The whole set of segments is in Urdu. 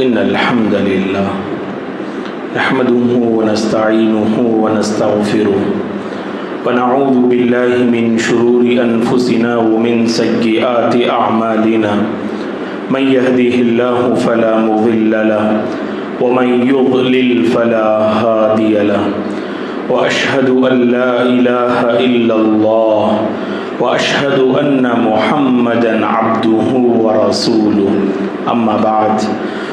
إن الحمد لله نحمده ونستعينه ونستغفره ونعوذ بالله من شرور أنفسنا ومن سيئات أعمالنا من يهده الله فلا مضل له ومن يضلل فلا هادي له وأشهد أن لا إله إلا الله وأشهد أن محمدا عبده ورسوله أما بعد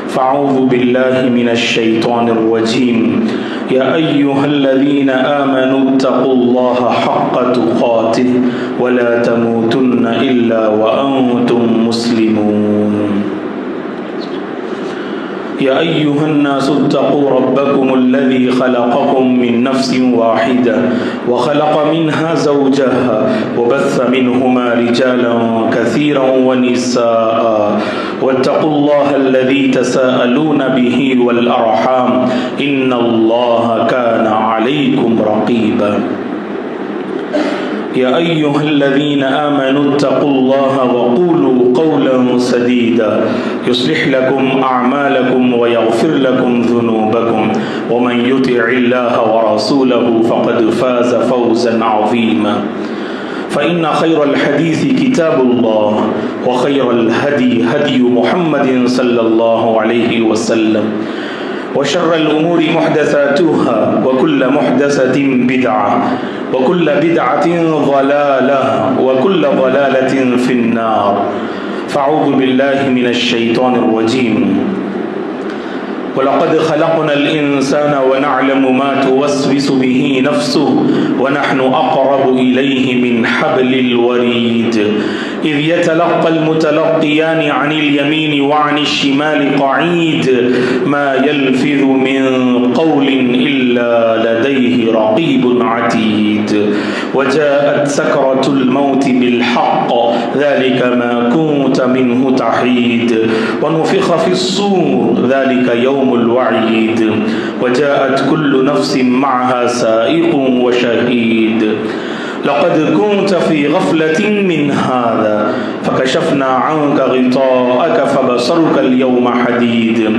فأعوذ بالله من الشيطان الرجيم يا أيها الذين آمنوا اتقوا الله حق تقاته ولا تموتن إلا وأنتم مسلمون يا أيها الناس اتقوا ربكم الذي خلقكم من نفس واحدة وخلق منها زوجها وبث منهما رجالا كثيرا ونساء واتقوا الله الذي تساءلون به والأرحام إن الله كان عليكم رقيبا يا أيها الذين آمنوا اتقوا الله وقولوا قولا سديدا يصلح لكم أعمالكم ويغفر لكم ذنوبكم ومن يطع الله ورسوله فقد فاز فوزا عظيما فإن خير الحديث كتاب الله وخير الهدي هدي محمد صلى الله عليه وسلم وشر الأمور محدثاتها وكل محدثة بدعة وكل بدعة ضلالة وكل ضلالة في النار فأعوذ بالله من الشيطان الرجيم وَلَقَدْ خَلَقْنَا الْإِنسَانَ وَنَعْلَمُ مَا تُوَسْوِسُ بِهِ نَفْسُهُ وَنَحْنُ أَقْرَبُ إِلَيْهِ مِنْ حَبْلِ الْوَرِيدِ إِذْ يَتَلَقَّى الْمُتَلَقِّيَانِ عَنِ الْيَمِينِ وَعَنِ الشِّمَالِ قَعِيدٌ مَا يَلْفِظُ مِنْ قَوْلٍ إِلَّا لَدَيْهِ رَقِيبٌ عَتِيدٌ وَجَاءَتْ سَكْرَةُ الْمَوْتِ بِالْحَقِّ ذَلِكَ مَا كُنْتَ مِنْهُ تَحِيدُ وَنُفِخَ فِي الصُّورِ ذلك يوم الوعيد وجاءت كل نفس معها سائق وشهيد لقد كنت في غفلة من هذا فكشفنا عنك غطاءك فبصرك اليوم حديد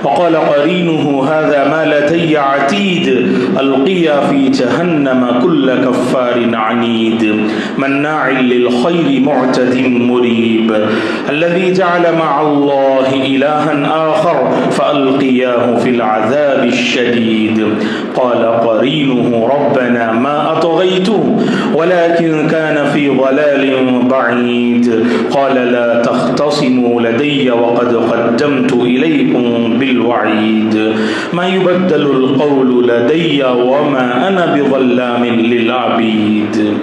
وقال قرينه هذا ما لدي عتيد ألقيا في جهنم كل كفار عنيد مناع للخير معتد مريب الذي جعل مع الله إلها آخر فألقياه في العذاب الشديد قال قرينه ربنا ما أطغيته ولكن كان في ضلال بعيد قال لا تختصموا لدي وقد قدمت إليكم بالوعيد ما يبدل القول لدي وما أنا بظلام للعبيد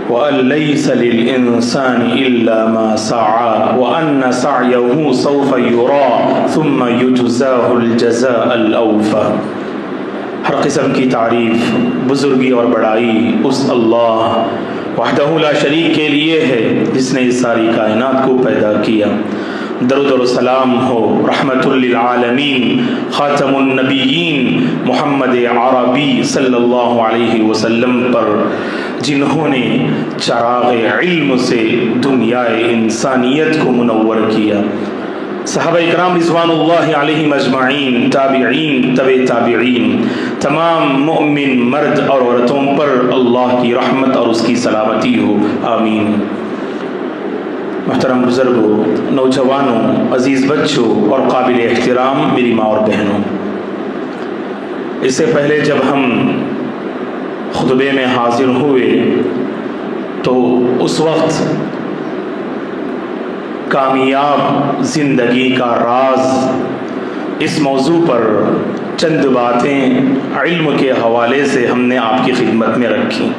وأن ليس للإنسان إلا ما سعى وأن سعيه سوف يرى ثم يجزاه الجزاء الأوفى ہر قسم کی تعریف بزرگی اور بڑائی اس اللہ وحدہ لا شریک کے لیے ہے جس نے اس ساری کائنات کو پیدا کیا درود و سلام ہو رحمت للعالمین خاتم النبیین محمد عربی صلی اللہ علیہ وسلم پر جنہوں نے چراغ علم سے دنیا انسانیت کو منور کیا صحابہ اکرام رضوان اللہ علیہم اجمعین تابعین تبع تابعین تمام مؤمن مرد اور عورتوں پر اللہ کی رحمت اور اس کی سلامتی ہو آمین محترم بزرگوں نوجوانوں عزیز بچوں اور قابل احترام میری ماں اور بہنوں اس سے پہلے جب ہم خطبے میں حاضر ہوئے تو اس وقت کامیاب زندگی کا راز اس موضوع پر چند باتیں علم کے حوالے سے ہم نے آپ کی خدمت میں رکھی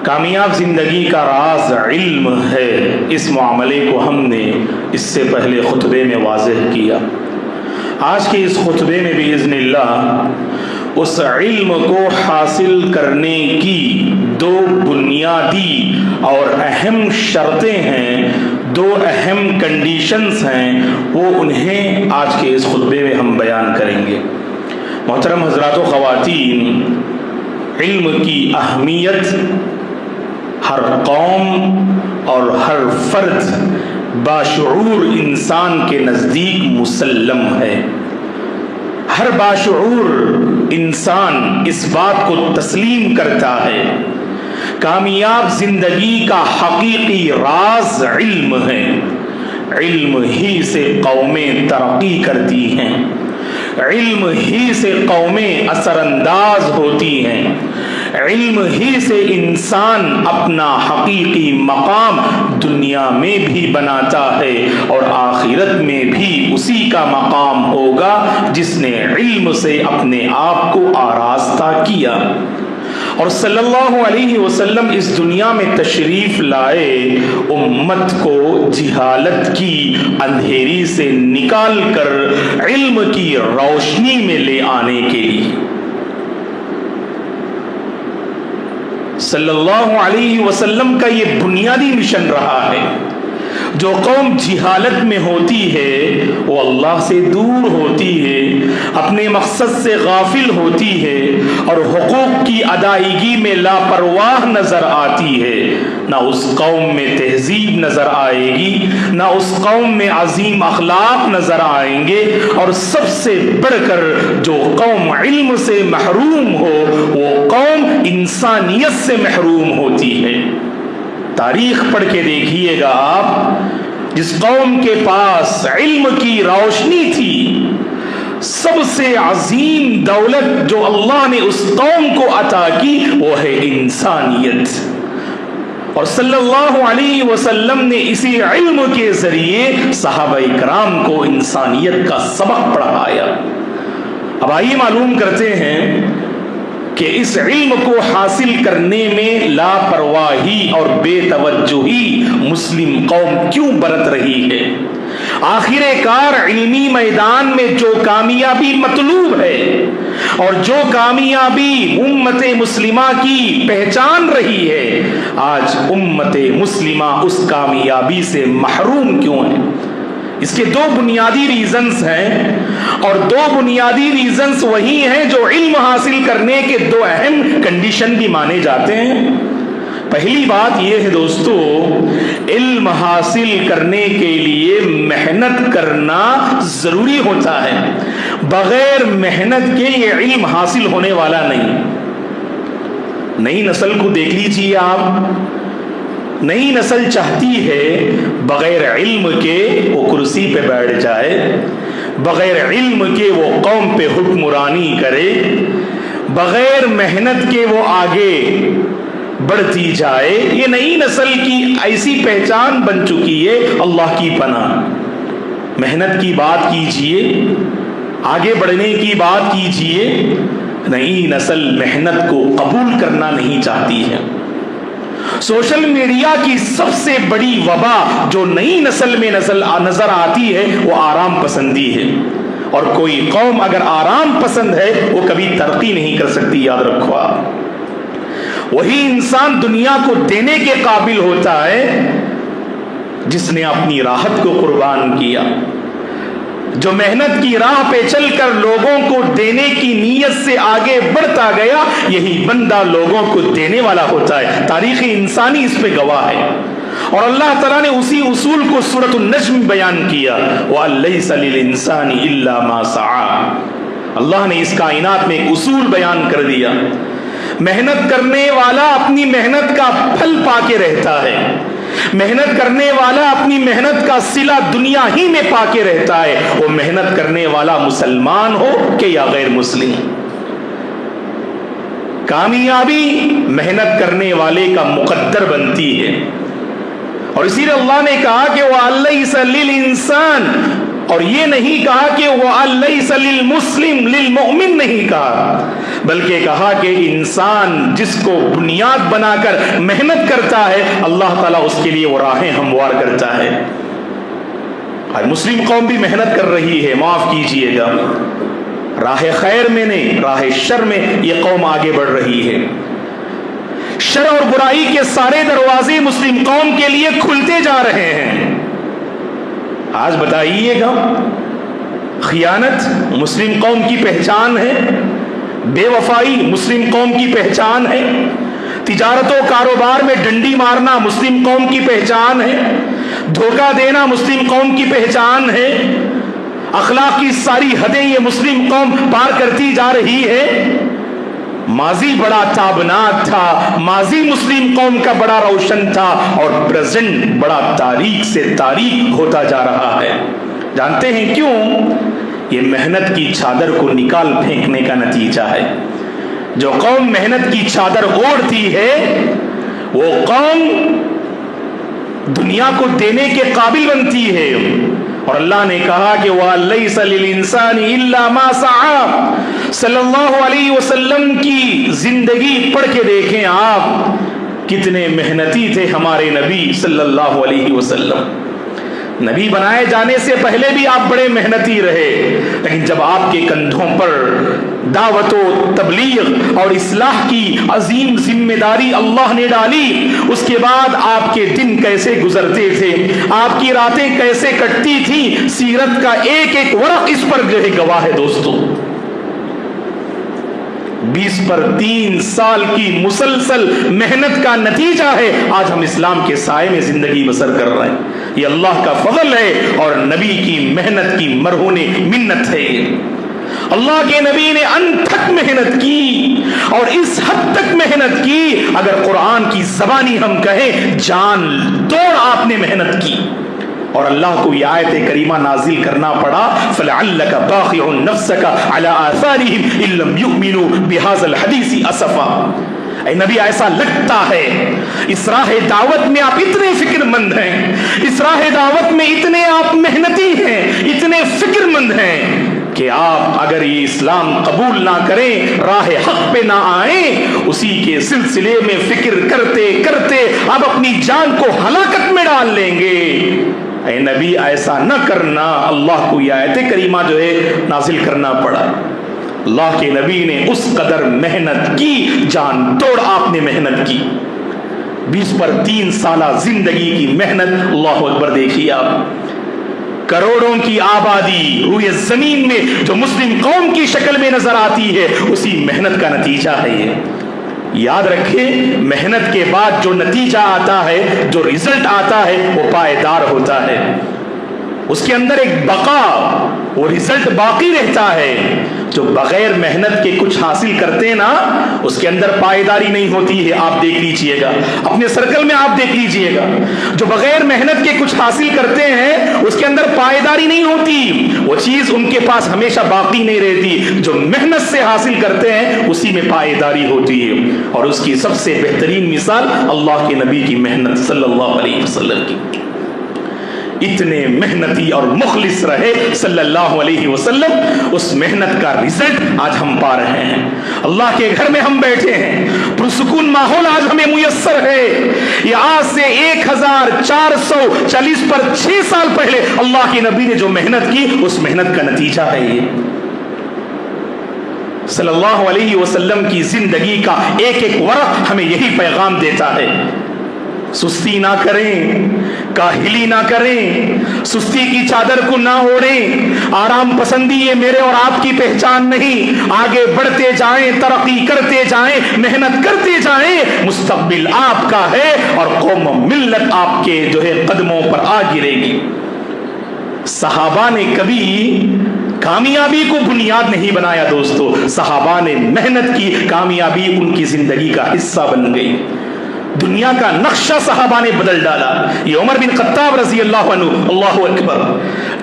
کامیاب زندگی کا راز علم ہے اس معاملے کو ہم نے اس سے پہلے خطبے میں واضح کیا آج کے اس خطبے میں باذن اللہ اس علم کو حاصل کرنے کی دو بنیادی اور اہم شرطیں ہیں دو اہم کنڈیشنز ہیں وہ انہیں آج کے اس خطبے میں ہم بیان کریں گے محترم حضرات و خواتین علم کی اہمیت ہر قوم اور ہر فرد باشعور انسان کے نزدیک مسلم ہے. ہر باشعور انسان اس بات کو تسلیم کرتا ہے کامیاب زندگی کا حقیقی راز علم ہے. علم ہی سے قومیں ترقی کرتی ہیں، علم ہی سے قومیں اثر انداز ہوتی ہیں، علم ہی سے انسان اپنا حقیقی مقام دنیا میں بھی بناتا ہے اور آخرت میں بھی اسی کا مقام ہوگا جس نے علم سے اپنے آپ کو آراستہ کیا. اور صلی اللہ علیہ وسلم اس دنیا میں تشریف لائے امت کو جہالت کی اندھیری سے نکال کر علم کی روشنی میں لے آنے کے لیے. صلی اللہ علیہ وسلم کا یہ بنیادی مشن رہا ہے. جو قوم جہالت میں ہوتی ہے وہ اللہ سے دور ہوتی ہے، اپنے مقصد سے غافل ہوتی ہے اور حقوق کی ادائیگی میں لاپرواہ نظر آتی ہے. نہ اس قوم میں تہذیب نظر آئے گی، نہ اس قوم میں عظیم اخلاق نظر آئیں گے، اور سب سے بڑھ کر جو قوم علم سے محروم ہو وہ قوم انسانیت سے محروم ہوتی ہے. تاریخ پڑھ کے دیکھیے گا آپ، جس قوم کے پاس علم کی روشنی تھی، سب سے عظیم دولت جو اللہ نے اس قوم کو عطا کی وہ ہے انسانیت. اور صلی اللہ علیہ وسلم نے اسی علم کے ذریعے صحابہ کرام کو انسانیت کا سبق پڑھایا. اب آئیے معلوم کرتے ہیں کہ اس علم کو حاصل کرنے میں لاپرواہی اور بے توجہی مسلم قوم کیوں برت رہی ہے. آخر کار علمی میدان میں جو کامیابی مطلوب ہے اور جو کامیابی امت مسلمہ کی پہچان رہی ہے، آج امت مسلمہ اس کامیابی سے محروم کیوں ہے؟ اس کے دو بنیادی ریزنز ہیں، اور دو بنیادی ریزنز وہی ہیں جو علم حاصل کرنے کے دو اہم کنڈیشن بھی مانے جاتے ہیں. پہلی بات یہ ہے دوستو، علم حاصل کرنے کے لیے محنت کرنا ضروری ہوتا ہے. بغیر محنت کے یہ علم حاصل ہونے والا نہیں. نئی نسل کو دیکھ لیجیے آپ، نئی نسل چاہتی ہے بغیر علم کے وہ کرسی پہ بیٹھ جائے، بغیر علم کے وہ قوم پہ حکمرانی کرے، بغیر محنت کے وہ آگے بڑھتی جائے. یہ نئی نسل کی ایسی پہچان بن چکی ہے. اللہ کی پناہ، محنت کی بات کیجئے، آگے بڑھنے کی بات کیجئے، نئی نسل محنت کو قبول کرنا نہیں چاہتی ہے. سوشل میڈیا کی سب سے بڑی وبا جو نئی نسل میں نظر آتی ہے وہ آرام پسندی ہے. اور کوئی قوم اگر آرام پسند ہے وہ کبھی ترقی نہیں کر سکتی. یاد رکھو آپ، وہی انسان دنیا کو دینے کے قابل ہوتا ہے جس نے اپنی راحت کو قربان کیا. جو محنت کی راہ پہ چل کر لوگوں کو دینے کی نیت سے آگے بڑھتا گیا، یہی بندہ لوگوں کو دینے والا ہوتا ہے. تاریخ انسانی اس پہ گواہ ہے. اور اللہ تعالیٰ نے اسی اصول کو سورۃ النجم بیان کیا، وَلَيْسَ لِلْإِنسَانِ إِلَّا مَا سَعَى. اللہ نے اس کائنات میں ایک اصول بیان کر دیا. محنت کرنے والا اپنی محنت کا پھل پا کے رہتا ہے. محنت کرنے والا اپنی محنت کا صلہ دنیا ہی میں پا کے رہتا ہے. وہ محنت کرنے والا مسلمان ہو کہ یا غیر مسلم. کامیابی محنت کرنے والے کا مقدر بنتی ہے. اور اسی لیے اللہ نے کہا کہ وَلَيْسَ لِلْإِنسَانِ، اور یہ نہیں کہا کہ وَلَيْسَ لِلْمُسْلِمِ، لِلْمُؤْمِن نہیں کہا، بلکہ کہا کہ انسان جس کو بنیاد بنا کر محنت کرتا ہے اللہ تعالیٰ اس کے لیے وہ راہیں ہموار کرتا ہے. آج مسلم قوم بھی محنت کر رہی ہے، معاف کیجئے گا، راہ خیر میں نہیں راہ شر میں یہ قوم آگے بڑھ رہی ہے. شر اور برائی کے سارے دروازے مسلم قوم کے لیے کھلتے جا رہے ہیں. آج بتائیے گا، خیانت مسلم قوم کی پہچان ہے، بے وفائی مسلم قوم کی پہچان ہے، تجارت و کاروبار میں ڈنڈی مارنا مسلم قوم کی پہچان ہے، دھوکہ دینا مسلم قوم کی پہچان ہے، اخلاق کی ساری حدیں یہ مسلم قوم پار کرتی جا رہی ہے۔ ماضی بڑا تابناک تھا، ماضی مسلم قوم کا بڑا روشن تھا، اور پریزنٹ بڑا تاریک سے تاریک ہوتا جا رہا ہے۔ جانتے ہیں کیوں؟ یہ محنت کی چادر کو نکال پھینکنے کا نتیجہ ہے۔ جو قوم محنت کی چادر اوڑھتی ہے وہ قوم دنیا کو دینے کے قابل بنتی ہے، اور اللہ نے کہا کہ وَلَيْسَ لِلْإِنسَانِ إِلَّا مَا سَعَىٰ۔ صلی اللہ علیہ وسلم کی زندگی پڑھ کے دیکھیں آپ، کتنے محنتی تھے ہمارے نبی صلی اللہ علیہ وسلم۔ نبی بنائے جانے سے پہلے بھی آپ بڑے محنتی رہے، لیکن جب آپ کے کندھوں پر دعوت و تبلیغ اور اصلاح کی عظیم ذمہ داری اللہ نے ڈالی، اس کے بعد آپ کے دن کیسے گزرتے تھے، آپ کی راتیں کیسے کٹتی تھیں، سیرت کا ایک ایک ورق اس پر جو ہے گواہ ہے دوستو۔ 20 پر 3 سال کی مسلسل محنت کا نتیجہ ہے آج ہم اسلام کے سائے میں زندگی بسر کر رہے ہیں۔ یہ اللہ کا فضل ہے اور نبی کی محنت کی مرہون منت ہے۔ اللہ کے نبی نے انتھک محنت کی، اور اس حد تک محنت کی، اگر قرآن کی زبانی ہم کہیں جان توڑ آپ نے محنت کی، اور اللہ کو یہ آیت کریمہ نازل کرنا پڑا فَلَعَلَّكَ بَاخِعٌ نَفْسَكَ عَلَىٰ آثَارِهِمْ إِن لَّمْ يُؤْمِنُوا بِهَٰذَا الْحَدِيثِ أَسَفًا۔ اے نبی ایسا لگتا ہے اس راہ دعوت میں آپ اتنے فکر مند ہیں، اس راہ دعوت میں اتنے آپ محنتی ہیں، اتنے فکر مند ہیں کہ آپ اگر یہ اسلام قبول نہ کریں، راہ حق پہ نہ آئیں، اسی کے سلسلے میں فکر کرتے کرتے آپ اپنی جان کو ہلاکت میں ڈال لیں گے۔ اے نبی ایسا نہ کرنا، اللہ کو یہ آیت کریمہ جو ہے نازل کرنا پڑا۔ اللہ کے نبی نے اس قدر محنت کی، جان توڑ آپ نے محنت کی۔ 20 پر 3 سالہ زندگی کی محنت، اللہ اکبر دیکھیے آپ۔ کروڑوں کی آبادی روئے زمین میں جو مسلم قوم کی شکل میں نظر آتی ہے، اسی محنت کا نتیجہ ہے یہ۔ یاد رکھیں، محنت کے بعد جو نتیجہ آتا ہے، جو رزلٹ آتا ہے، وہ پائیدار ہوتا ہے، اس کے اندر ایک بقا، وہ رزلٹ باقی رہتا ہے۔ جو بغیر محنت کے کچھ حاصل کرتے ہیں نا، اس کے اندر پائیداری نہیں ہوتی ہے۔ آپ دیکھ لیجئے گا اپنے سرکل میں، آپ دیکھ لیجئے گا جو بغیر محنت کے کچھ حاصل کرتے ہیں، اس کے اندر پائیداری نہیں ہوتی، وہ چیز ان کے پاس ہمیشہ باقی نہیں رہتی۔ جو محنت سے حاصل کرتے ہیں اسی میں پائیداری ہوتی ہے، اور اس کی سب سے بہترین مثال اللہ کے نبی کی محنت صلی اللہ علیہ وسلم کی۔ اتنے محنتی اور مخلص رہے صلی اللہ علیہ وسلم، اس محنت کا رزلٹ آج ہم پا رہے ہیں۔ اللہ کے گھر میں ہم بیٹھے ہیں، پرسکون ماحول آج ہمیں میسر ہے۔ یہ آج سے 1440 پر 6 سال پہلے اللہ کے نبی نے جو محنت کی، اس محنت کا نتیجہ ہے یہ۔ صلی اللہ علیہ وسلم کی زندگی کا ایک ایک ورق ہمیں یہی پیغام دیتا ہے۔ سستی نہ کریں، کاہلی نہ کریں، سستی کی چادر کو نہ اوڑھیں، آرام پسندی یہ میرے اور آپ کی پہچان نہیں۔ آگے بڑھتے جائیں، ترقی کرتے جائیں، محنت کرتے جائیں، مستقبل آپ کا ہے، اور قوم و ملت آپ کے جو ہے قدموں پر آ گرے گی۔ صحابہ نے کبھی کامیابی کو بنیاد نہیں بنایا دوستو، صحابہ نے محنت کی، کامیابی ان کی زندگی کا حصہ بن گئی۔ دنیا کا نقشہ صحابہ نے بدل ڈالا۔ یہ عمر بن خطاب رضی اللہ عنہ، اللہ اکبر،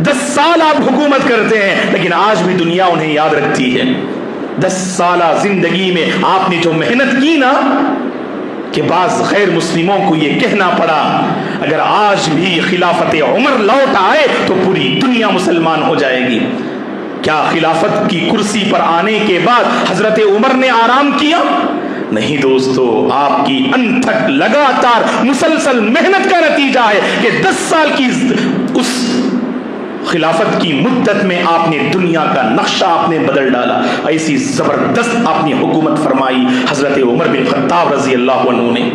10 سال آپ حکومت کرتے ہیں، لیکن آج بھی دنیا انہیں یاد رکھتی ہے۔ 10 سالہ زندگی میں آپ نے جو محنت کی نا، کہ بعض غیر مسلموں کو یہ کہنا پڑا اگر آج بھی خلافت عمر لوٹ آئے تو پوری دنیا مسلمان ہو جائے گی۔ کیا خلافت کی کرسی پر آنے کے بعد حضرت عمر نے آرام کیا؟ نہیں دوستو، آپ کی انتھک لگاتار مسلسل محنت کا نتیجہ ہے کہ 10 سال کی اس خلافت کی مدت میں آپ نے دنیا کا نقشہ آپ نے بدل ڈالا۔ ایسی زبردست آپ نے حکومت فرمائی حضرت عمر بن خطاب رضی اللہ عنہ نے۔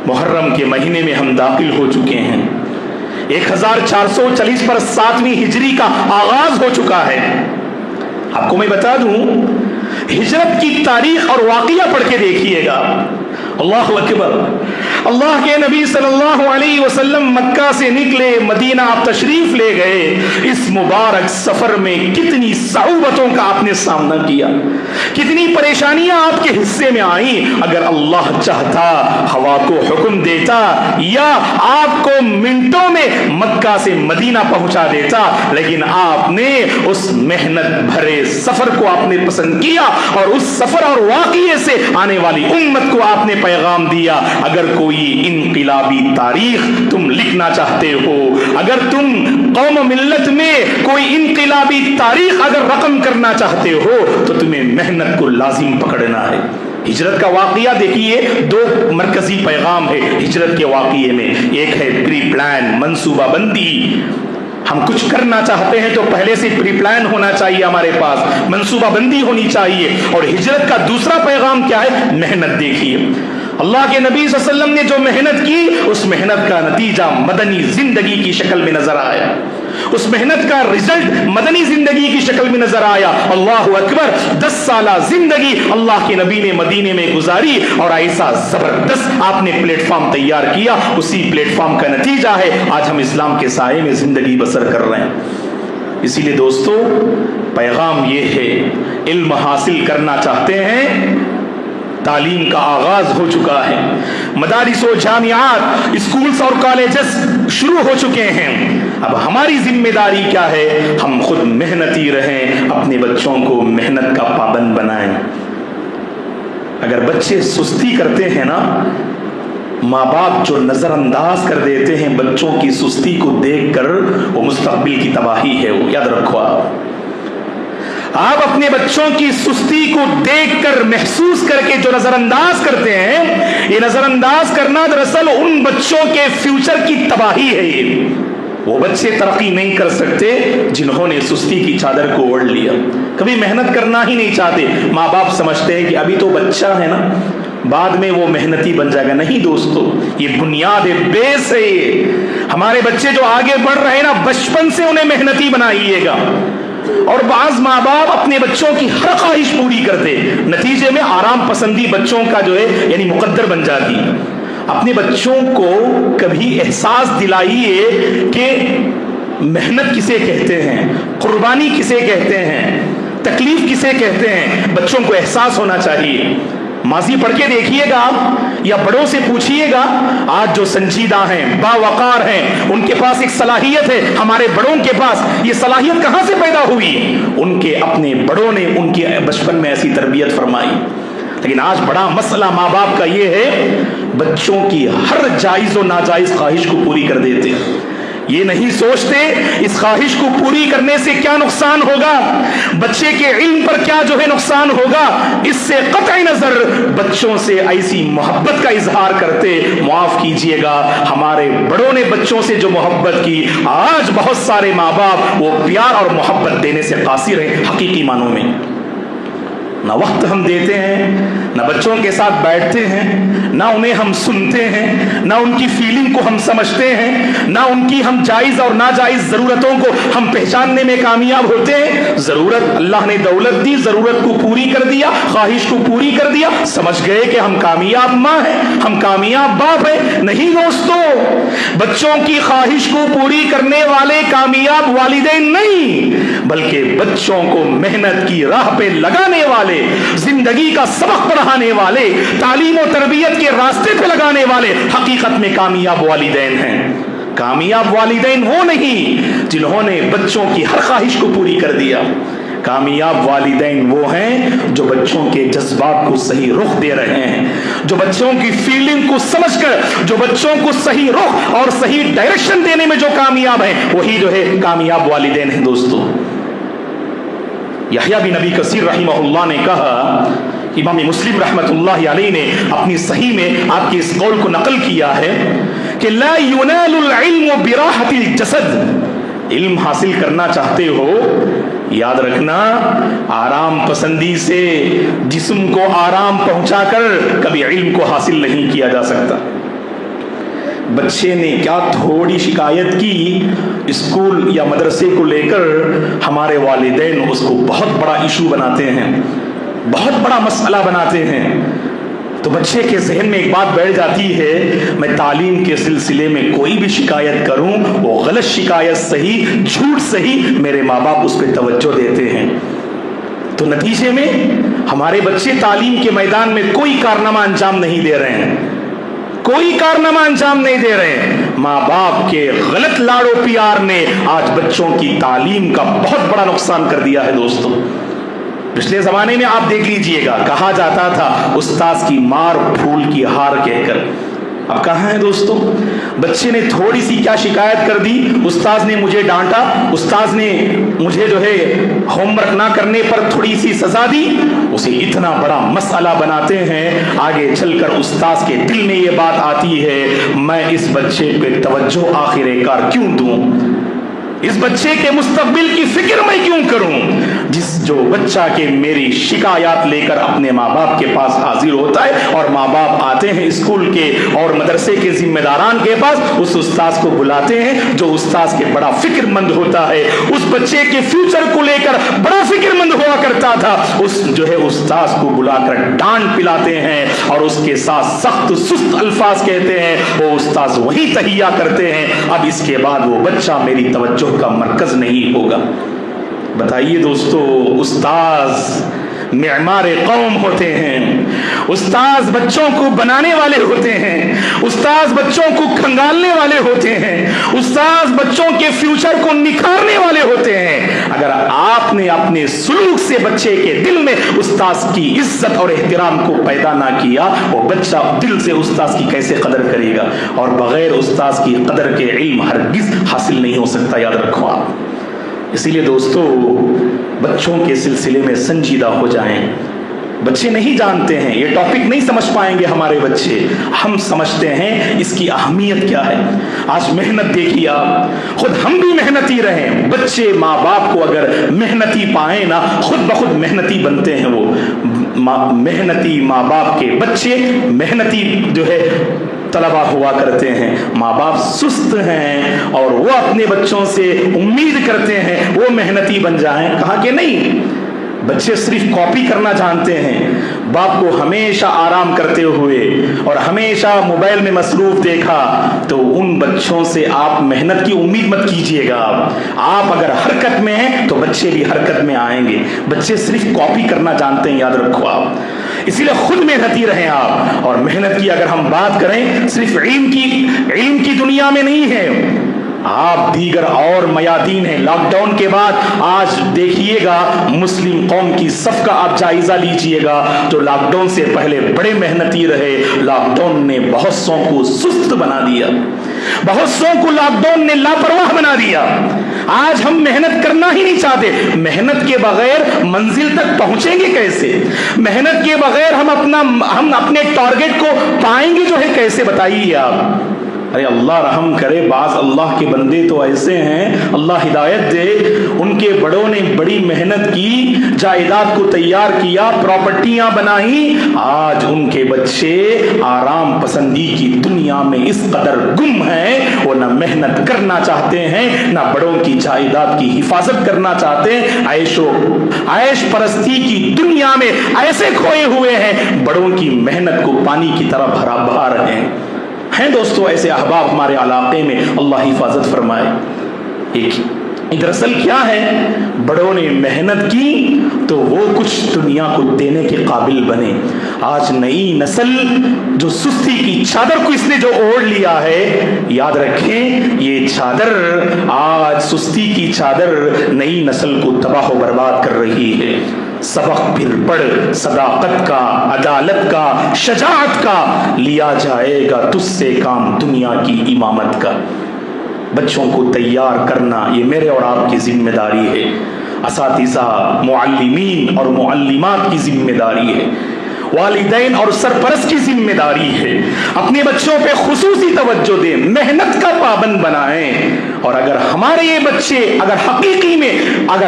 محرم کے مہینے میں ہم داخل ہو چکے ہیں، 1440 پر 7ویں ہجری کا آغاز ہو چکا ہے۔ آپ کو میں بتا دوں، ہجرت کی تاریخ اور واقعہ پڑھ کے دیکھیے گا، اللہ اکبر. اللہ کے نبی صلی اللہ علیہ وسلم مکہ سے نکلے, مدینہ آپ تشریف لے گئے. اس مبارک سفر میں کتنی صعوبتوں کا آپ نے سامنا کیا, کتنی پریشانیاں آپ کے حصے میں آئیں. اگر اللہ چاہتا ہوا کو حکم دیتا یا آپ کو منٹوں میں مکہ سے مدینہ پہنچا دیتا, لیکن آپ نے اس محنت بھرے سفر کو آپ نے پسند کیا, اور اس سفر اور واقعے سے آنے والی امت کو آپ نے پیغام دیا. اگر کوئی انقلابی تاریخ تم لکھنا چاہتے ہو, اگر تم قوم و ملت میں کوئی انقلابی تاریخ اگر رقم کرنا چاہتے ہو, تو تمہیں محنت کو لازم پکڑنا ہے. ہجرت کا واقعہ دیکھیے, دو مرکزی پیغام ہے ہجرت کے واقعے میں. ایک ہے پری پلان, منصوبہ بندی. ہم کچھ کرنا چاہتے ہیں تو پہلے سے پری پلان ہونا چاہیے, ہمارے پاس منصوبہ بندی ہونی چاہیے. اور ہجرت کا دوسرا پیغام کیا ہے؟ محنت. دیکھیے اللہ کے نبی صلی اللہ علیہ وسلم نے جو محنت کی, اس محنت کا نتیجہ مدنی زندگی کی شکل میں نظر آیا, اس محنت کا رزلٹ مدنی زندگی کی شکل میں نظر آیا. اللہ اکبر. 10 سالہ زندگی اللہ کے نبی نے مدینے میں گزاری, اور ایسا زبردست آپ نے پلیٹ فارم تیار کیا. اسی پلیٹ فارم کا نتیجہ ہے آج ہم اسلام کے سائے میں زندگی بسر کر رہے ہیں. اسی لیے دوستو, پیغام یہ ہے, علم حاصل کرنا چاہتے ہیں, تعلیم کا آغاز ہو چکا ہے. مدارس و جامعات, اسکولز اور کالجز شروع ہو چکے ہیں. اب ہماری ذمہ داری کیا ہے؟ ہم خود محنتی رہیں, اپنے بچوں کو محنت کا پابند بنائیں. اگر بچے سستی کرتے ہیں نا, ماں باپ جو نظر انداز کر دیتے ہیں بچوں کی سستی کو دیکھ کر, وہ مستقبل کی تباہی ہے. وہ یاد رکھو. آپ اپنے بچوں کی سستی کو دیکھ کر, محسوس کر کے جو نظر انداز کرتے ہیں, یہ نظر انداز کرنا دراصل ان بچوں کے فیوچر کی تباہی ہے. وہ بچے ترقی نہیں کر سکتے جنہوں نے سستی کی چادر کو اوڑھ لیا, کبھی محنت کرنا ہی نہیں چاہتے. ماں باپ سمجھتے ہیں کہ ابھی تو بچہ ہے نا, بعد میں وہ محنتی بن جائے گا. نہیں دوستو, یہ بنیاد ہے, بیس ہے. ہمارے بچے جو آگے بڑھ رہے ہیں نا, بچپن سے انہیں محنتی بنائیے گا. اور بعض ماں باپ اپنے بچوں کی ہر خواہش پوری کرتے, نتیجے میں آرام پسندی بچوں کا جو ہے یعنی مقدر بن جاتی. اپنے بچوں کو کبھی احساس دلائیے کہ محنت کسے کہتے ہیں, قربانی کسے کہتے ہیں, تکلیف کسے کہتے ہیں. بچوں کو احساس ہونا چاہیے. ماضی پڑھ کے دیکھیے گا آپ, یا بڑوں سے پوچھئے گا, آج جو سنجیدہ ہیں, باوقار ہیں, ان کے پاس ایک صلاحیت ہے. ہمارے بڑوں کے پاس یہ صلاحیت کہاں سے پیدا ہوئی؟ ان کے اپنے بڑوں نے ان کی بچپن میں ایسی تربیت فرمائی. لیکن آج بڑا مسئلہ ماں باپ کا یہ ہے, بچوں کی ہر جائز و ناجائز خواہش کو پوری کر دیتے. یہ نہیں سوچتے اس خواہش کو پوری کرنے سے کیا نقصان ہوگا, بچے کے علم پر کیا جو ہے نقصان ہوگا. اس سے قطع نظر بچوں سے ایسی محبت کا اظہار کرتے. معاف کیجئے گا, ہمارے بڑوں نے بچوں سے جو محبت کی, آج بہت سارے ماں باپ وہ پیار اور محبت دینے سے قاصر ہیں حقیقی معنوں میں. نہ وقت ہم دیتے ہیں, نہ بچوں کے ساتھ بیٹھتے ہیں, نہ انہیں ہم سنتے ہیں, نہ ان کی فیلنگ کو ہم سمجھتے ہیں, نہ ان کی ہم جائز اور ناجائز ضرورتوں کو ہم پہچاننے میں کامیاب ہوتے ہیں. ضرورت, اللہ نے دولت دی, ضرورت کو پوری کر دیا, خواہش کو پوری کر دیا, سمجھ گئے کہ ہم کامیاب ماں ہیں, ہم کامیاب باپ ہیں. نہیں دوستو, بچوں کی خواہش کو پوری کرنے والے کامیاب والدین نہیں, بلکہ بچوں کو محنت کی راہ پہ لگانے والے, زندگی کا سبق پڑھانے والے, تعلیم و تربیت کے راستے پہ لگانے والے حقیقت میں کامیاب والدین ہیں. کامیاب والدین وہ نہیں جنہوں نے بچوں کی ہر خواہش کو پوری کر دیا. کامیاب والدین وہ ہیں جو بچوں کے جذبات کو صحیح رخ دے رہے ہیں, جو بچوں کی فیلنگ کو سمجھ کر, جو بچوں کو صحیح رخ اور صحیح ڈائریکشن دینے میں جو کامیاب ہیں, وہی جو ہے کامیاب والدین ہیں. دوستو, یحییٰ بن ابی کثیر رحمہ اللہ نے کہا, امام مسلم رحمۃ اللہ علیہ نے اپنی صحیح میں آپ کے اس قول کو نقل کیا ہے کہ لا ینال العلم براحۃ الجسد. علم حاصل کرنا چاہتے ہو, یاد رکھنا, آرام پسندی سے جسم کو آرام پہنچا کر کبھی علم کو حاصل نہیں کیا جا سکتا. بچے نے کیا تھوڑی شکایت کی اسکول یا مدرسے کو لے کر, ہمارے والدین اس کو بہت بڑا ایشو بناتے ہیں, بہت بڑا مسئلہ بناتے ہیں. تو بچے کے ذہن میں ایک بات بیٹھ جاتی ہے، میں تعلیم کے سلسلے میں کوئی بھی شکایت کروں، وہ غلط شکایت صحیح، جھوٹ صحیح، میرے ماں باپ اس پہ توجہ دیتے ہیں۔ تو نتیجے میں ہمارے بچے تعلیم کے میدان میں کوئی کارنامہ انجام نہیں دے رہے ہیں، کوئی کارنامہ انجام نہیں دے رہے ہیں۔ ماں باپ کے غلط لاڑو پیار نے آج بچوں کی تعلیم کا بہت بڑا نقصان کر دیا ہے دوستو۔ پچھلے زمانے میں آپ دیکھ لیجئے گا، کہا جاتا تھا استاذ کی مار پھول کی ہار کہہ کر، اب کہاں ہے دوستو؟ بچے نے تھوڑی سی کیا شکایت کر دی، استاذ نے مجھے ڈانٹا، استاذ نے مجھے جو ہے ہوم ورک نہ کرنے پر تھوڑی سی سزا دی، اسے اتنا بڑا مسئلہ بناتے ہیں۔ آگے چل کر استاذ کے دل میں یہ بات آتی ہے، میں اس بچے پہ توجہ آخر کار کیوں دوں، اس بچے کے مستقبل کی فکر میں کیوں کروں؟ جو بچہ کے میری شکایات لے کر اپنے ماں باپ کے پاس حاضر ہوتا ہے، اور ماں باپ آتے ہیں اسکول کے اور مدرسے کے ذمہ داران کے پاس، اس استاذ کو بلاتے ہیں جو استاذ کے بڑا فکر مند ہوتا ہے، اس بچے کے فیوچر کو لے کر بڑا فکر مند ہوا کرتا تھا، اس جو ہے استاذ کو بلا کر ڈانٹ پلاتے ہیں اور اس کے ساتھ سخت سست الفاظ کہتے ہیں، وہ استاذ وہی تہیا کرتے ہیں۔ اب اس کے بعد وہ بچہ میری توجہ کا مرکز نہیں ہوگا۔ بتائیے دوستو، استاذ معمار قوم ہوتے ہیں، استاذ بچوں کو بنانے والے ہوتے ہیں، استاذ بچوں کو کھنگالنے والے ہوتے ہیں، استاذ بچوں کے فیوچر کو نکھارنے والے ہوتے ہیں۔ اگر آپ نے اپنے سلوک سے بچے کے دل میں استاذ کی عزت اور احترام کو پیدا نہ کیا، وہ بچہ دل سے استاذ کی کیسے قدر کرے گا؟ اور بغیر استاذ کی قدر کے علم ہرگز حاصل نہیں ہو سکتا، یاد رکھو آپ۔ اسی لیے دوستو، بچوں کے سلسلے میں سنجیدہ ہو جائیں۔ بچے نہیں جانتے ہیں، یہ ٹاپک نہیں سمجھ پائیں گے ہمارے بچے، ہم سمجھتے ہیں اس کی اہمیت کیا ہے۔ آج محنت دیکھیے آپ، خود ہم بھی محنتی رہیں، بچے ماں باپ کو اگر محنتی پائیں نا، خود بخود محنتی بنتے ہیں۔ وہ محنتی ماں باپ کے بچے محنتی جو ہے طلبہ ہوا کرتے ہیں۔ ماں باپ سست ہیں اور وہ اپنے بچوں سے امید کرتے ہیں وہ محنتی بن جائیں، کہا کہ نہیں، بچے صرف کاپی کرنا جانتے ہیں۔ باپ کو ہمیشہ آرام کرتے ہوئے اور ہمیشہ موبائل میں مصروف دیکھا تو ان بچوں سے آپ محنت کی امید مت کیجیے گا۔ آپ اگر حرکت میں ہیں تو بچے بھی حرکت میں آئیں گے۔ بچے صرف کاپی کرنا جانتے ہیں، یاد رکھو آپ۔ اسی لیے خود محنتی رہیں آپ۔ اور محنت کی اگر ہم بات کریں، صرف علم کی دنیا میں نہیں ہے، آپ دیگر اور میادین ہیں۔ لاک ڈاؤن کے بعد آج دیکھیے گا مسلم قوم کی صف کا آپ جائزہ لیجئے گا، جو لاک ڈاؤن سے پہلے بڑے محنتی رہے، لاک ڈاؤن نے بہت سو کو سست بنا دیا، بہت سو کو لاک ڈاؤن نے لاپرواہ بنا دیا۔ آج ہم محنت کرنا ہی نہیں چاہتے۔ محنت کے بغیر منزل تک پہنچیں گے کیسے؟ محنت کے بغیر ہم اپنے ٹارگٹ کو پائیں گے جو ہے کیسے؟ بتائیے آپ۔ ارے اللہ رحم کرے، بعض اللہ کے بندے تو ایسے ہیں، اللہ ہدایت دے، ان کے بڑوں نے بڑی محنت کی، جائیداد کو تیار کیا، پراپرٹیاں بنائیں، آج ان کے بچے آرام پسندی کی دنیا میں اس قدر گم ہیں، وہ نہ محنت کرنا چاہتے ہیں، نہ بڑوں کی جائیداد کی حفاظت کرنا چاہتے ہیں، عیش پرستی کی دنیا میں ایسے کھوئے ہوئے ہیں، بڑوں کی محنت کو پانی کی طرح بہا رہے ہیں دوستو۔ ایسے احباب ہمارے علاقے میں، اللہ حفاظت فرمائے۔ دراصل کیا ہے، بڑوں نے محنت کی تو وہ کچھ دنیا کو دینے کے قابل بنے۔ آج نئی نسل جو سستی کی چادر کو اس نے جو اوڑھ لیا ہے، یاد رکھیں یہ چادر، آج سستی کی چادر نئی نسل کو تباہ و برباد کر رہی ہے۔ سبق پھر پڑھ، صداقت کا، عدالت کا، شجاعت کا، لیا جائے گا تجھ سے کام دنیا کی امامت کا۔ بچوں کو تیار کرنا یہ میرے اور آپ کی ذمہ داری ہے، اساتذہ، معلمین اور معلمات کی ذمہ داری ہے، والدین اور سرپرست کی ذمہ داری ہے۔ اپنے بچوں پہ خصوصی توجہ دیں، محنت کا پابند بنائیں، اور اگر ہمارے یہ بچے اگر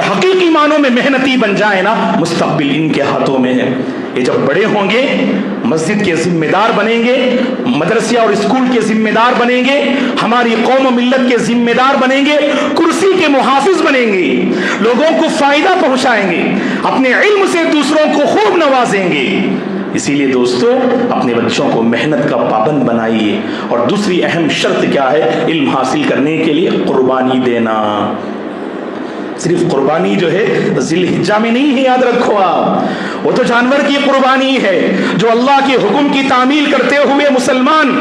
حقیقی معنوں میں محنتی بن جائیں نا، مستقبل ان کے ہاتھوں میں ہے۔ یہ جب بڑے ہوں گے، مسجد کے ذمہ دار بنیں گے، مدرسے اور اسکول کے ذمہ دار بنیں گے، ہماری قوم و ملت کے ذمہ دار بنیں گے، کرسی کے محافظ بنیں گے، لوگوں کو فائدہ پہنچائیں گے، اپنے علم سے دوسروں کو خوب نوازیں گے۔ اسی لیے دوستو اپنے بچوں کو محنت کا پابند بنائیے. اور دوسری اہم شرط کیا ہے علم حاصل کرنے کے لیے؟ قربانی دینا. صرف قربانی جو ہے ذی الحجہ میں نہیں ہے، یاد رکھو آپ، وہ تو جانور کی قربانی ہے جو اللہ کے حکم کی تعمیل کرتے ہوئے مسلمان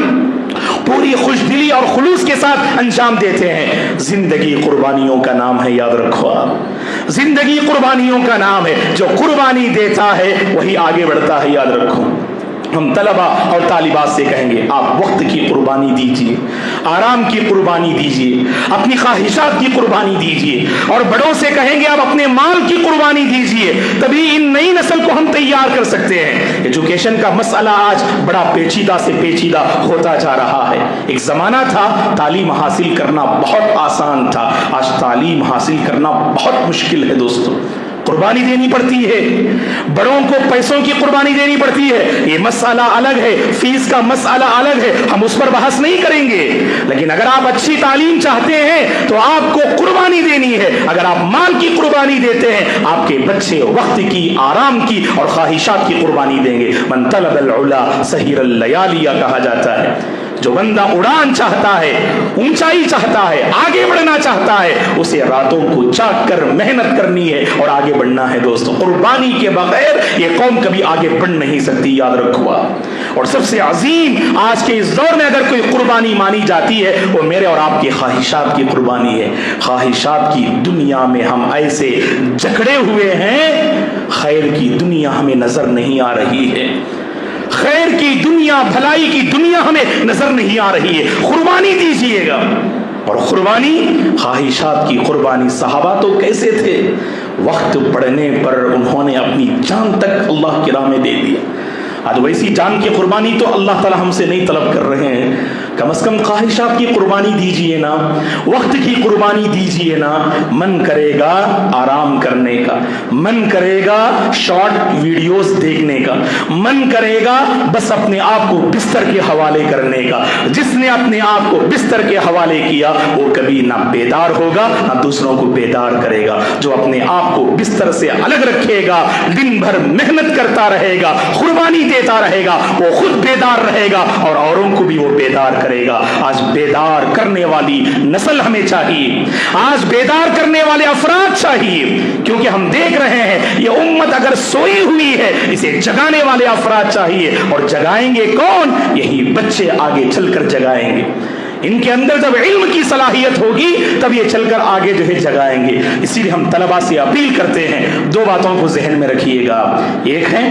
پوری خوش دلی اور خلوص کے ساتھ انجام دیتے ہیں. زندگی قربانیوں کا نام ہے، یاد رکھو آپ، زندگی قربانیوں کا نام ہے. جو قربانی دیتا ہے وہی آگے بڑھتا ہے، یاد رکھو. ہم طلبہ اور طالبات سے کہیں گے آپ وقت کی قربانی دیجیے، آرام کی قربانی دیجیے، اپنی خواہشات کی قربانی دیجیے. اور بڑوں سے کہیں گے آپ اپنے مال کی قربانی دیجیے، تبھی ان نئی نسل کو ہم تیار کر سکتے ہیں. ایجوکیشن کا مسئلہ آج بڑا پیچیدہ سے پیچیدہ ہوتا جا رہا ہے. ایک زمانہ تھا تعلیم حاصل کرنا بہت آسان تھا، آج تعلیم حاصل کرنا بہت مشکل ہے دوستو. قربانی دینی پڑتی ہے، بڑوں کو پیسوں کی قربانی دینی پڑتی ہے. یہ مسئلہ الگ ہے، فیس کا مسئلہ الگ ہے، ہم اس پر بحث نہیں کریں گے. لیکن اگر آپ اچھی تعلیم چاہتے ہیں تو آپ کو قربانی دینی ہے. اگر آپ مال کی قربانی دیتے ہیں آپ کے بچے وقت کی، آرام کی اور خواہشات کی قربانی دیں گے. من طلب العلا سہر اللیالیہ کہا جاتا ہے. جو بندہ اڑان چاہتا ہے، اونچائی چاہتا ہے، آگے بڑھنا چاہتا ہے، اسے راتوں کو جاگ کر محنت کرنی ہے اور آگے بڑھنا ہے. دوستو قربانی کے بغیر یہ قوم کبھی آگے بڑھ نہیں سکتی، یاد رکھو. اور سب سے عظیم آج کے اس دور میں اگر کوئی قربانی مانی جاتی ہے وہ میرے اور آپ کی خواہشات کی قربانی ہے. خواہشات کی دنیا میں ہم ایسے جکڑے ہوئے ہیں، خیر کی دنیا ہمیں نظر نہیں آ رہی ہے. خیر کی دنیا، بھلائی کی دنیا ہمیں نظر نہیں آ رہی ہے. قربانی دیجیے گا. اور قربانی، خواہشات کی قربانی. صحابہ تو کیسے تھے؟ وقت پڑنے پر انہوں نے اپنی جان تک اللہ کی راہ میں دے دیا. آج ویسی جان کی قربانی تو اللہ تعالی ہم سے نہیں طلب کر رہے ہیں. کم از کم خواہشات کی قربانی دیجئے نا، وقت کی قربانی دیجئے نا. من کرے گا آرام کرنے کا، من کرے گا شارٹ ویڈیوز دیکھنے کا، من کرے گا بس اپنے آپ کو بستر کے حوالے کرنے کا. جس نے اپنے آپ کو بستر کے حوالے کیا وہ کبھی نہ بیدار ہوگا نہ دوسروں کو بیدار کرے گا. جو اپنے آپ کو بستر سے الگ رکھے گا، دن بھر محنت کرتا رہے گا، قربانی دیتا رہے گا، وہ خود بیدار رہے گا اور اوروں کو بھی وہ بیدار کرے گا. آج بیدار کرنے والی نسل ہمیں چاہیے، آج بیدار کرنے والے افراد چاہیے. کیونکہ ہم دیکھ رہے ہیں یہ امت اگر سوئی ہوئی ہے، اسے جگانے والے افراد چاہیے. اور جگائیں گے کون؟ یہی بچے آگے چل کر جگائیں گے. ان کے اندر جب علم کی صلاحیت ہوگی تب یہ چل کر آگے جو ہے جگائیں گے. اسی لیے ہم طلباء سے اپیل کرتے ہیں دو باتوں کو ذہن میں رکھیے گا. ایک ہے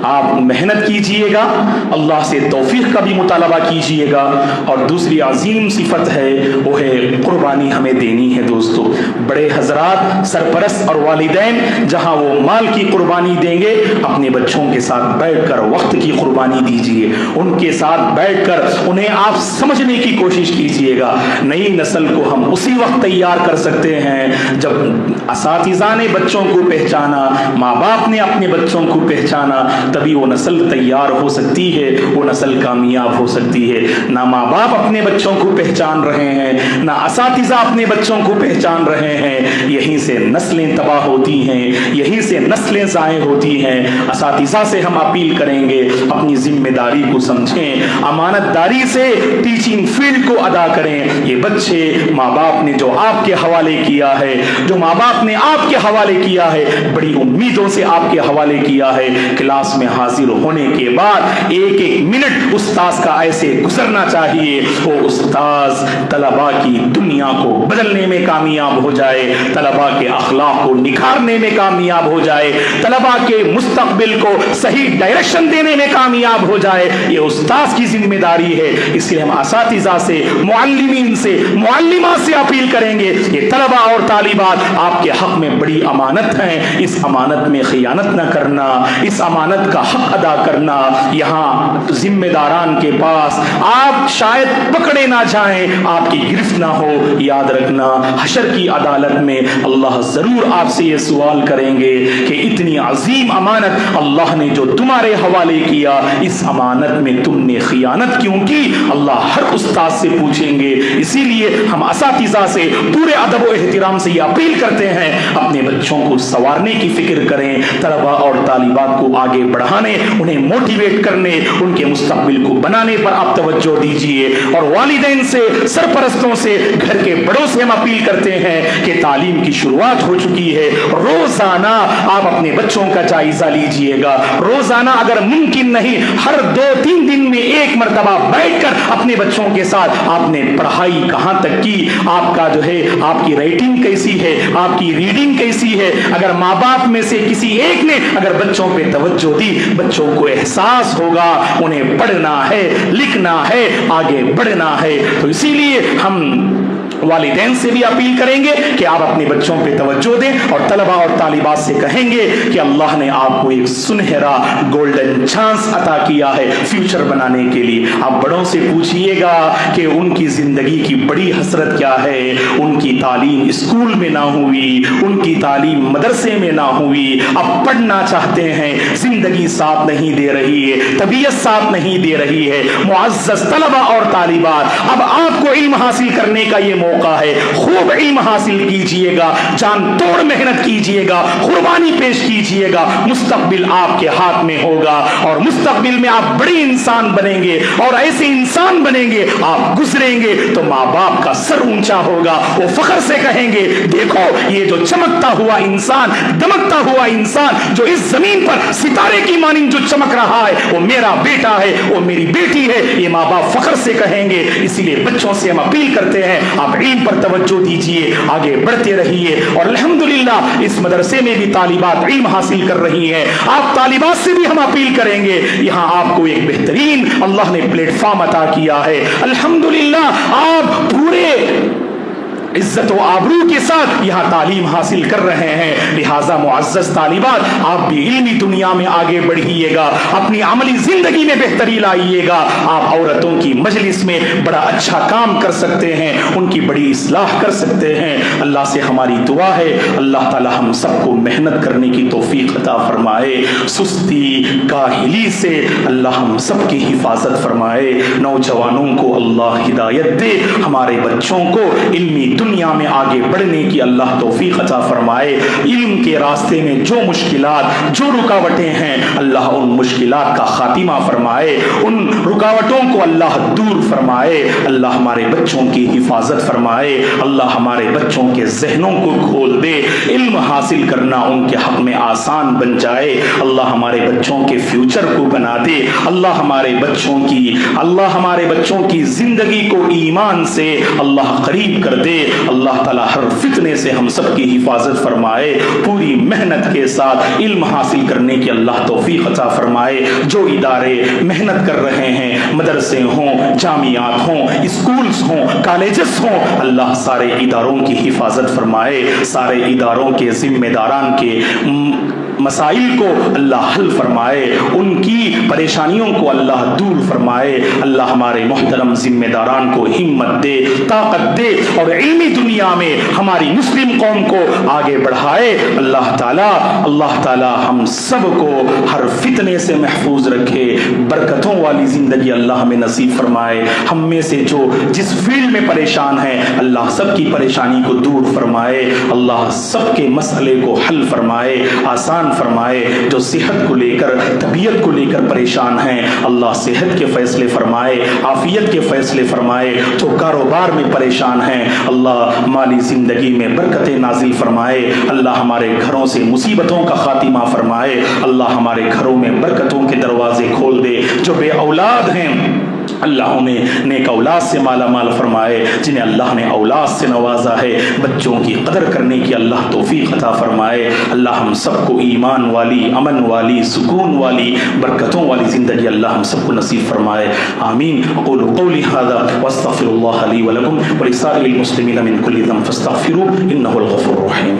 آپ محنت کیجئے گا، اللہ سے توفیق کا بھی مطالبہ کیجئے گا. اور دوسری عظیم صفت ہے وہ ہے قربانی ہمیں دینی ہے. دوستو بڑے حضرات، سرپرست اور والدین جہاں وہ مال کی قربانی دیں گے، اپنے بچوں کے ساتھ بیٹھ کر وقت کی قربانی دیجئے. ان کے ساتھ بیٹھ کر انہیں آپ سمجھنے کی کوشش کیجئے گا. نئی نسل کو ہم اسی وقت تیار کر سکتے ہیں جب اساتذہ نے بچوں کو پہچانا، ماں باپ نے اپنے بچوں کو پہچانا، تبھی وہ نسل تیار ہو سکتی ہے، وہ نسل کامیاب ہو سکتی ہے. نہ ماں باپ اپنے بچوں کو پہچان رہے ہیں، نہ اساتذہ اپنے بچوں کو پہچان رہے ہیں. یہیں سے نسلیں تباہ ہوتی ہیں، یہیں سے نسلیں ضائع ہوتی ہیں. اساتذہ سے ہم اپیل کریں گے اپنی ذمہ داری کو سمجھیں، امانت داری سے ٹیچنگ فیلڈ کو ادا کریں. یہ بچے ماں باپ نے جو آپ کے حوالے کیا ہے، جو ماں باپ نے آپ کے حوالے کیا ہے، بڑی امیدوں سے آپ کے حوالے کیا ہے. کلاس میں حاضر ہونے کے بعد ایک ایک منٹ استاذ کا ایسے گزرنا چاہیے وہ استاذ طلباء کی دنیا کو بدلنے میں کامیاب ہو جائے، طلباء کے اخلاق کو نکھارنے میں کامیاب ہو جائے، طلباء کے مستقبل کو صحیح ڈائریکشن دینے میں کامیاب ہو جائے. یہ استاذ کی ذمہ داری ہے. اس لیے ہم اساتذہ سے، معلمین سے، معلمات سے اپیل کریں گے یہ طلباء اور طالبات آپ کے حق میں بڑی امانت ہیں. اس امانت میں خیانت نہ کرنا، اس امانت کا حق ادا کرنا. یہاں ذمہ داران کے پاس آپ شاید پکڑے نہ جائیں، آپ کی گرفت نہ ہو. یاد رکھنا حشر کی عدالت میں اللہ ضرور آپ سے یہ سوال کریں گے کہ اتنی عظیم امانت اللہ نے جو تمہارے حوالے کیا، اس امانت میں تم نے خیانت کیوں کی؟ اللہ ہر استاد سے پوچھیں گے. اسی لیے ہم اساتذہ سے پورے ادب و احترام سے یہ اپیل کرتے ہیں اپنے بچوں کو سنوارنے کی فکر کریں, طلباء اور طالبات کو آگے بڑھانے, انہیں موٹیویٹ کرنے, ان کے مستقبل کو بنانے پر آپ توجہ دیجیے. اور والدین سے, سرپرستوں سے, گھر کے بڑوں سے ہم اپیل کرتے ہیں کہ تعلیم کی شروعات ہو چکی ہے, روزانہ آپ اپنے بچوں کا جائزہ لیجئے گا. روزانہ اگر ممکن نہیں, ہر 2-3 دن میں ایک مرتبہ بیٹھ کر اپنے بچوں کے ساتھ آپ نے پڑھائی کہاں تک کی, آپ کا جو ہے آپ کی رائٹنگ کیسی ہے, آپ کی ریڈنگ کیسی ہے. اگر ماں باپ میں سے کسی ایک نے اگر بچوں پہ توجہ دی, بچوں کو احساس ہوگا انہیں پڑھنا ہے, لکھنا ہے, آگے بڑھنا ہے. تو اسی لیے ہم والدین سے بھی اپیل کریں گے کہ آپ اپنے بچوں پہ توجہ دیں, اور طلباء اور طالبات سے کہیں گے کہ اللہ نے آپ کو ایک سنہرا گولڈن چانس عطا کیا ہے فیوچر بنانے کے لیے. آپ بڑوں سے پوچھئے گا کہ ان کی زندگی کی بڑی حسرت کیا ہے. ان کی تعلیم اسکول میں نہ ہوئی, ان کی تعلیم مدرسے میں نہ ہوئی, اب پڑھنا چاہتے ہیں, زندگی ساتھ نہیں دے رہی ہے, طبیعت ساتھ نہیں دے رہی ہے. معزز طلباء اور طالبات, اب آپ کو علم حاصل کرنے کا یہ موقع ہے, خوب علم حاصل کیجئے گا, جان توڑ محنت کیجئے گا, قربانی پیش کیجئے گا. مستقبل آپ کے ہاتھ میں ہوگا, اور مستقبل میں آپ بڑی انسان بنیں گے, اور ایسے انسان بنیں گے, آپ گزریں گے تو ماں باپ کا سر اونچا ہوگا, وہ فخر سے کہیں گے دیکھو یہ جو چمکتا ہوا انسان, دمکتا ہوا انسان جو اس زمین پر ستارے کی مانند جو چمک رہا ہے, وہ میرا بیٹا ہے, وہ میری بیٹی ہے. یہ ماں باپ فخر سے کہیں گے. اسی لیے بچوں سے ہم اپیل کرتے ہیں آپ علم پر توجہ دیجئے, آگے بڑھتے رہیے. اور الحمدللہ اس مدرسے میں بھی طالبات علم حاصل کر رہی ہیں. آپ طالبات سے بھی ہم اپیل کریں گے, یہاں آپ کو ایک بہترین اللہ نے پلیٹ فارم عطا کیا ہے. الحمدللہ آپ پورے عزت و آبرو کے ساتھ یہاں تعلیم حاصل کر رہے ہیں. لہٰذا معزز طالبات, آپ بھی علمی دنیا میں آگے بڑھیے گا, اپنی عملی زندگی میں بہتری لائیے گا. آپ عورتوں کی مجلس میں بڑا اچھا کام کر سکتے ہیں, ان کی بڑی اصلاح کر سکتے ہیں. اللہ سے ہماری دعا ہے اللہ تعالی ہم سب کو محنت کرنے کی توفیق عطا فرمائے, سستی کاہلی سے اللہ ہم سب کی حفاظت فرمائے. نوجوانوں کو اللہ ہدایت دے, ہمارے بچوں کو علمی دنیا میں آگے بڑھنے کی اللہ توفیق عطا فرمائے. علم کے راستے میں جو مشکلات, جو رکاوٹیں ہیں, اللہ ان مشکلات کا خاتمہ فرمائے, ان رکاوٹوں کو اللہ دور فرمائے. اللہ ہمارے بچوں کی حفاظت فرمائے. اللہ ہمارے بچوں کے ذہنوں کو کھول دے, علم حاصل کرنا ان کے حق میں آسان بن جائے. اللہ ہمارے بچوں کے فیوچر کو بنا دے. اللہ ہمارے بچوں کی زندگی کو ایمان سے اللہ قریب کر دے. اللہ تعالی ہر فتنے سے ہم سب کی حفاظت فرمائے. پوری محنت کے ساتھ علم حاصل کرنے کی اللہ توفیق عطا فرمائے. جو ادارے محنت کر رہے ہیں, مدرسے ہوں, جامعات ہوں, اسکولز ہوں, کالجز ہوں, اللہ سارے اداروں کی حفاظت فرمائے. سارے اداروں کے ذمہ داران کے مسائل کو اللہ حل فرمائے, ان کی پریشانیوں کو اللہ دور فرمائے. اللہ ہمارے محترم ذمہ داران کو ہمت دے, طاقت دے, اور علمی دنیا میں ہماری مسلم قوم کو آگے بڑھائے. اللہ تعالی ہم سب کو ہر فتنے سے محفوظ رکھے. برکتوں والی زندگی اللہ ہمیں نصیب فرمائے. ہم میں سے جو جس فیلڈ میں پریشان ہیں, اللہ سب کی پریشانی کو دور فرمائے. اللہ سب کے مسئلے کو حل فرمائے, آسان فرمائے. جو صحت کو لے کر, طبیعت کو لے کر پریشان ہیں, اللہ صحت کے فیصلے فرمائے, عافیت کے فیصلے فرمائے. جو کاروبار میں پریشان ہیں, اللہ مالی زندگی میں برکتیں نازل فرمائے. اللہ ہمارے گھروں سے مصیبتوں کا خاتمہ فرمائے. اللہ ہمارے گھروں میں برکتوں کے دروازے کھول دے. جو بے اولاد ہیں, اللہ انہیں نیک اولاد سے مالا مال فرمائے. جنہیں اللہ نے اولاد سے نوازا ہے, بچوں کی قدر کرنے کی اللہ توفیق عطا فرمائے. اللہ ہم سب کو ایمان والی, امن والی, سکون والی, برکتوں والی زندگی اللہ ہم سب کو نصیب فرمائے. آمین. اقول قولی هذا واستغفر الله لي ولكم ولسائر المسلمين من كل ذنب فاستغفروه انه الغفور الرحيم.